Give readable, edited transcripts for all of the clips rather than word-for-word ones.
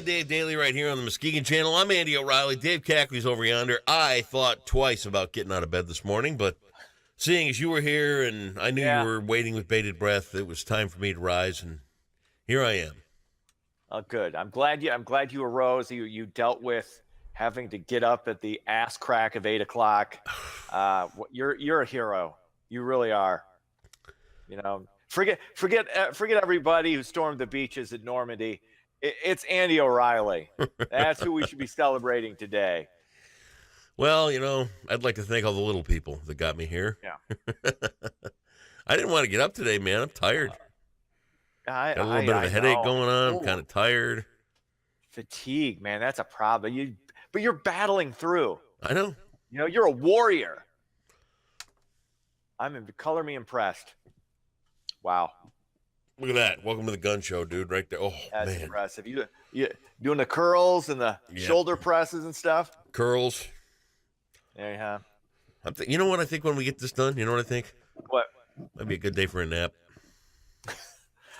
Dave Daily right here on the Muskegon Channel. I'm Andy O'Reilly. Dave Cackley's over yonder. I thought twice about getting out of bed this morning, but seeing as you were here and I knew you were waiting with bated breath, it was time for me to rise, and here I am. Oh, good. I'm glad you arose. You dealt with having to get up at the ass crack of 8 o'clock. You're a hero. You really are. You know, forget everybody who stormed the beaches at Normandy. It's Andy O'Reilly. That's who we should be celebrating today. Well, you know, I'd like to thank all the little people that got me here. Yeah. I didn't want to get up today, man. I'm tired. Got a little bit of a headache going on. I'm kind of tired. Fatigue, man, that's a problem. But you're battling through. I know. You know, you're a warrior. Color me impressed. Wow. Look at that. Welcome to the gun show, dude, right there. Oh, that's man. Impressive. You doing the curls and the shoulder presses and stuff? Curls. There you have. You know what I think when we get this done? You know what I think? What? Might be a good day for a nap.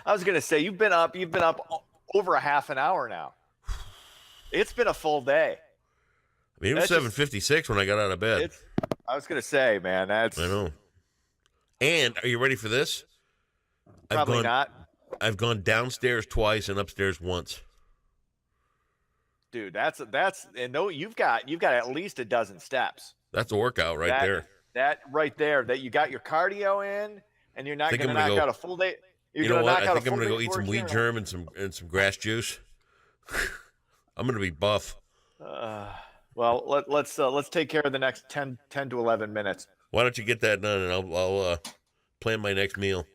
I was going to say, you've been up over a half an hour now. It's been a full day. I mean, it was 7:56 when I got out of bed. I was going to say, man, I know. And are you ready for this? Probably not. I've gone downstairs twice and upstairs once. Dude, you've got at least a dozen steps. That's a workout right there. That right there, that you got your cardio in, and you're not going to knock out a full day. You know what? I think I'm going to go eat some weed germ and some grass juice. I'm going to be buff. Well, let's take care of the next 10 to 11 minutes. Why don't you get that done, and I'll plan my next meal.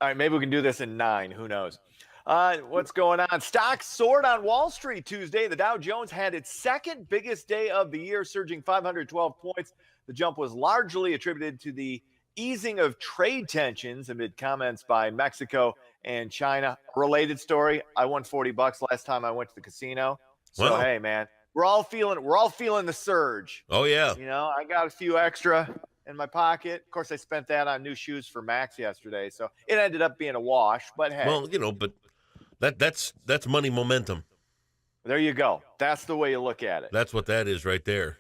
All right, maybe we can do this in 9. Who knows? What's going on? Stocks soared on Wall Street Tuesday. The Dow Jones had its second biggest day of the year, surging 512 points. The jump was largely attributed to the easing of trade tensions amid comments by Mexico and China. Related story: I won $40 last time I went to the casino. So hey, man, we're all feeling the surge. Oh yeah. You know, I got a few extra in my pocket. Of course, I spent that on new shoes for Max yesterday, so it ended up being a wash. But hey, well, you know, but that's money momentum. There you go. That's the way you look at it. That's what that is right there.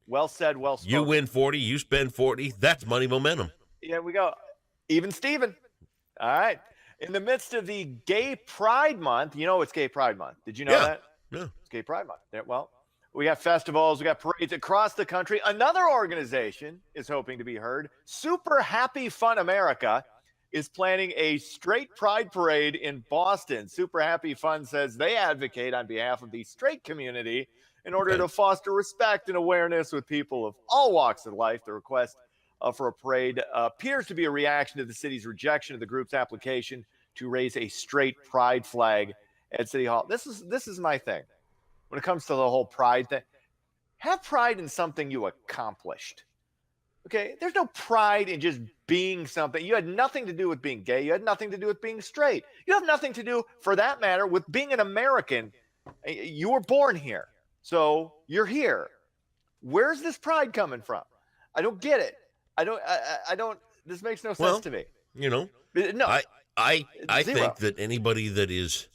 Well said, well spoken. You win 40, you spend 40. That's money momentum. Yeah, we go. Even Steven. All right. In the midst of the Gay Pride Month, you know it's Gay Pride Month. Did you know that? Yeah. It's Gay Pride Month. Well, we got festivals, we got parades across the country. Another organization is hoping to be heard. Super Happy Fun America is planning a straight pride parade in Boston. Super Happy Fun says they advocate on behalf of the straight community in order to foster respect and awareness with people of all walks of life. The request for a parade appears to be a reaction to the city's rejection of the group's application to raise a straight pride flag at City Hall. This is my thing. When it comes to the whole pride thing, have pride in something you accomplished. Okay, there's no pride in just being something. You had nothing to do with being gay. You had nothing to do with being straight. You have nothing to do, for that matter, with being an American. You were born here, so you're here. Where's this pride coming from? I don't get it. I don't. This makes no sense to me. You know, no. I think that anybody that is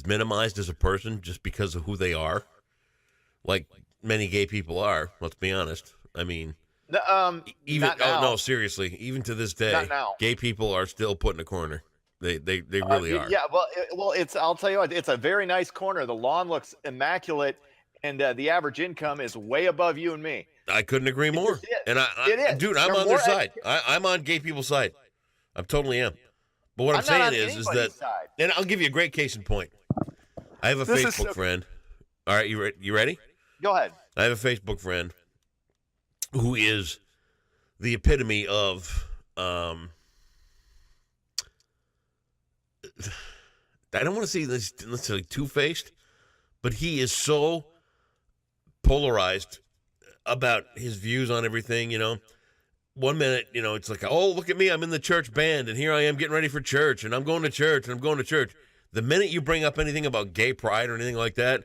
minimized as a person just because of who they are, like many gay people are. Let's be honest. I mean. Seriously, even to this day, gay people are still put in a corner. They really are. Yeah, I'll tell you what, it's a very nice corner. The lawn looks immaculate, and the average income is way above you and me. I couldn't agree more. And it is. Dude, I'm on their side. I'm on gay people's side. I totally am. But what I'm saying is that, and I'll give you a great case in point. I have a Facebook friend. All right, you ready? Go ahead. I have a Facebook friend who is the epitome of, I don't want to say this necessarily two-faced, but he is so polarized about his views on everything, you know. 1 minute, you know, it's like, oh, look at me, I'm in the church band, and here I am getting ready for church, and I'm going to church, and I'm going to church. The minute you bring up anything about gay pride or anything like that,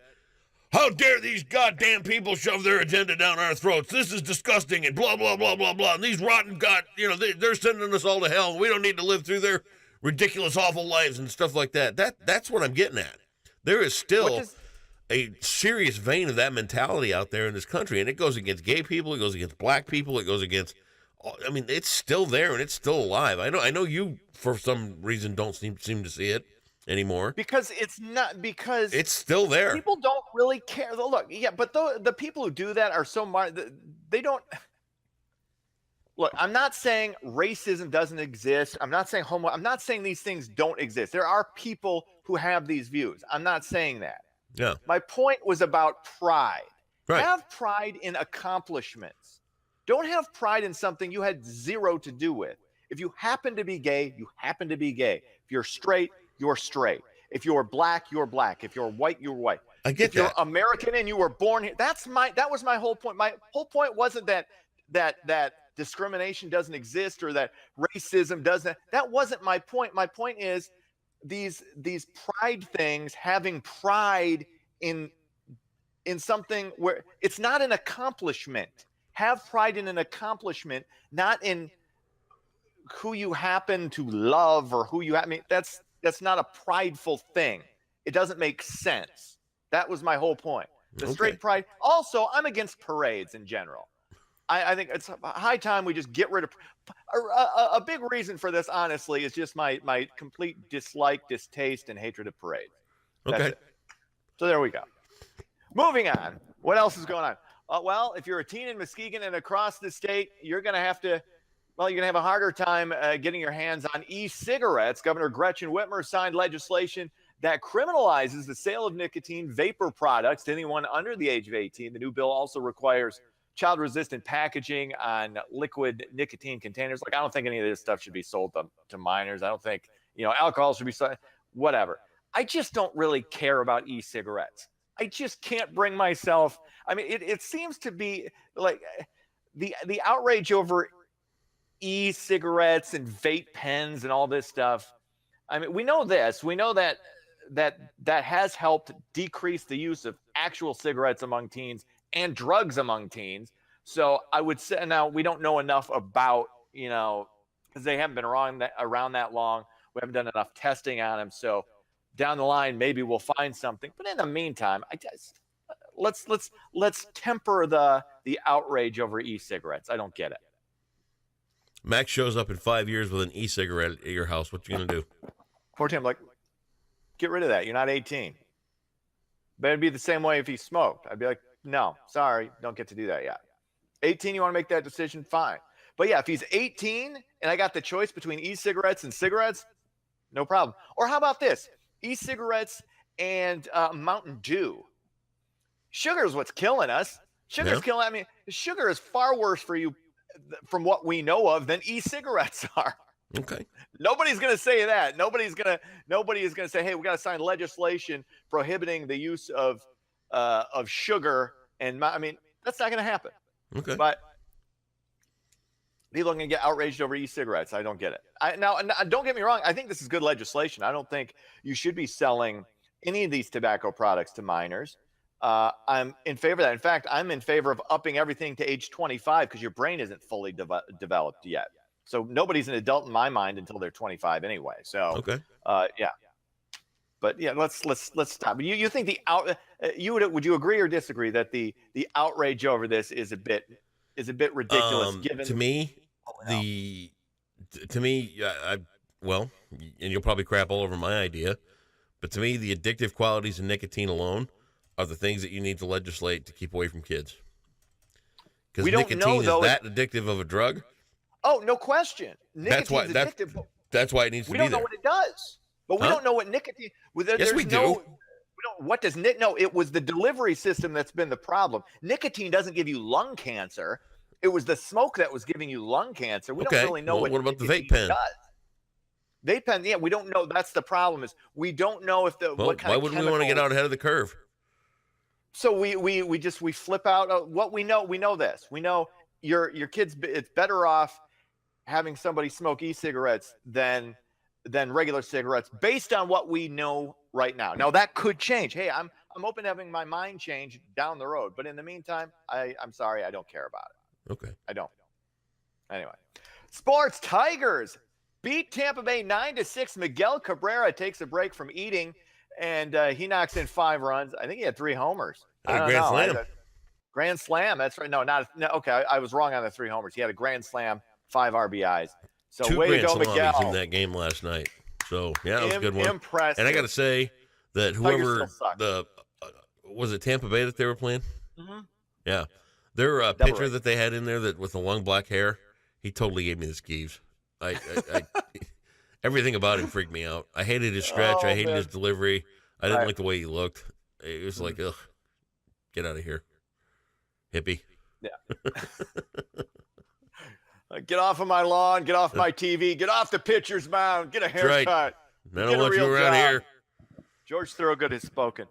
how dare these goddamn people shove their agenda down our throats? This is disgusting and blah, blah, blah, blah, blah. And these rotten they're sending us all to hell. We don't need to live through their ridiculous, awful lives and stuff like that. That's what I'm getting at. There is still a serious vein of that mentality out there in this country, and it goes against gay people, it goes against black people, it goes against. I mean, it's still there and it's still alive. I know you for some reason don't seem to see it anymore because it's not because it's still there. people don't really care. Look, yeah, but the people who do that are so they don't. Look, I'm not saying racism doesn't exist. I'm not saying I'm not saying these things don't exist. There are people who have these views. I'm not saying that. Yeah. My point was about pride. Right. Have pride in accomplishments. Don't have pride in something you had zero to do with. If you happen to be gay, you happen to be gay. If you're straight, you're straight. If you're black, you're black. If you're white, you're white. I get if you're that. American and you were born here, that was my whole point. My whole point wasn't that discrimination doesn't exist or that racism doesn't. That wasn't my point. My point is these pride things, having pride in something where it's not an accomplishment. Have pride in an accomplishment, not in who you happen to love or who you I mean, that's not a prideful thing. It doesn't make sense. That was my whole point. The straight pride. Also, I'm against parades in general. I think it's high time we just get rid of a big reason for this, honestly, is just my complete dislike, distaste, and hatred of parades. Okay. So there we go. Moving on. What else is going on? Well, if you're a teen in Muskegon and across the state, you're going to have a harder time getting your hands on e-cigarettes. Governor Gretchen Whitmer signed legislation that criminalizes the sale of nicotine vapor products to anyone under the age of 18. The new bill also requires child-resistant packaging on liquid nicotine containers. Like, I don't think any of this stuff should be sold to minors. I don't think, alcohol should be sold, whatever. I just don't really care about e-cigarettes. I just can't bring myself. I mean, it seems to be like the outrage over e-cigarettes and vape pens and all this stuff. I mean, we know this. We know that has helped decrease the use of actual cigarettes among teens and drugs among teens. So I would say, now we don't know enough about, because they haven't been around that long. We haven't done enough testing on them. So down the line, maybe we'll find something. But in the meantime, let's temper the outrage over e-cigarettes. I don't get it. Max shows up in 5 years with an e-cigarette at your house. What you gonna do? Poor Tim, like, get rid of that. You're not 18. But it'd be the same way if he smoked. I'd be like, no, sorry, don't get to do that yet. 18, you want to make that decision? Fine. But yeah, if he's 18 and I got the choice between e-cigarettes and cigarettes, no problem. Or how about this? E-cigarettes and Mountain Dew. Sugar is what's killing us. Sugar's killing. I mean, sugar is far worse for you from what we know of than e-cigarettes are. Okay. Nobody's going to say that. Nobody is going to say, hey, we got to sign legislation prohibiting the use of sugar. And I mean, that's not going to happen. Okay. But people are going to get outraged over e-cigarettes. I don't get it. Now, don't get me wrong. I think this is good legislation. I don't think you should be selling any of these tobacco products to minors. I'm in favor of that. In fact, I'm in favor of upping everything to age 25 because your brain isn't fully developed yet. So nobody's an adult in my mind until they're 25 anyway. So, okay. Yeah. But yeah, let's stop. You think would you agree or disagree that the outrage over this is a bit ridiculous? Given to me, well, and you'll probably crap all over my idea, but to me, the addictive qualities of nicotine alone are the things that you need to legislate to keep away from kids. Because nicotine is that addictive of a drug. Oh, no question. That's why addictive. That's why it needs to be there. We don't know what it does. But we don't know what nicotine. Yes, we do. What does No, it was the delivery system that's been the problem. Nicotine doesn't give you lung cancer. It was the smoke that was giving you lung cancer. We don't really know what about the vape pen? Does. Vape pen, yeah, we don't know. That's the problem. Is we don't know if what kind why of wouldn't we want to get out ahead of the curve? So we flip out what we know. We know this. We know your kids. It's better off having somebody smoke e-cigarettes than regular cigarettes based on what we know right now. Now that could change. Hey, I'm open to having my mind change down the road. But in the meantime, I'm sorry, I don't care about it. Okay. I don't. Anyway. Sports. Tigers beat Tampa Bay 9-6. Miguel Cabrera takes a break from eating and he knocks in 5 runs. I think he had 3 homers. I don't Grand know. slam. Grand slam. That's right. No, okay. I was wrong on the 3 homers. He had a grand slam, 5 RBIs. So 2 way to grand go, slams Miguel. in that game last night. So yeah, that was a good one. Impressive. And I got to say that Tigers whoever still suck. was it Tampa Bay that they were playing? Mhm. Yeah, their Double pitcher right. that they had in there that with the long black hair, he totally gave me the skeeves. I everything about him freaked me out. I hated his stretch. Oh, I hated man. his delivery. I didn't Right. like the way he looked. It was like, ugh, get out of here, hippie. Get off of my lawn. Get off my TV. Get off the pitcher's mound. Get a That's right. haircut. I don't Get a want you real around job. here. George Thorogood has spoken.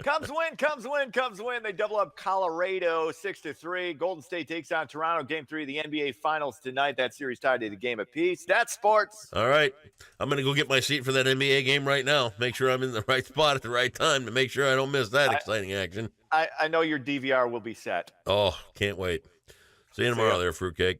Cubs win, Cubs win, Cubs win. They double up Colorado 6-3. Golden State takes on Toronto. Game 3 of the NBA Finals tonight. That series tied at a game apiece. That's sports. All right. I'm going to go get my seat for that NBA game right now. Make sure I'm in the right spot at the right time to make sure I don't miss that exciting action. I know your DVR will be set. Oh, can't wait. See you tomorrow there, fruitcake.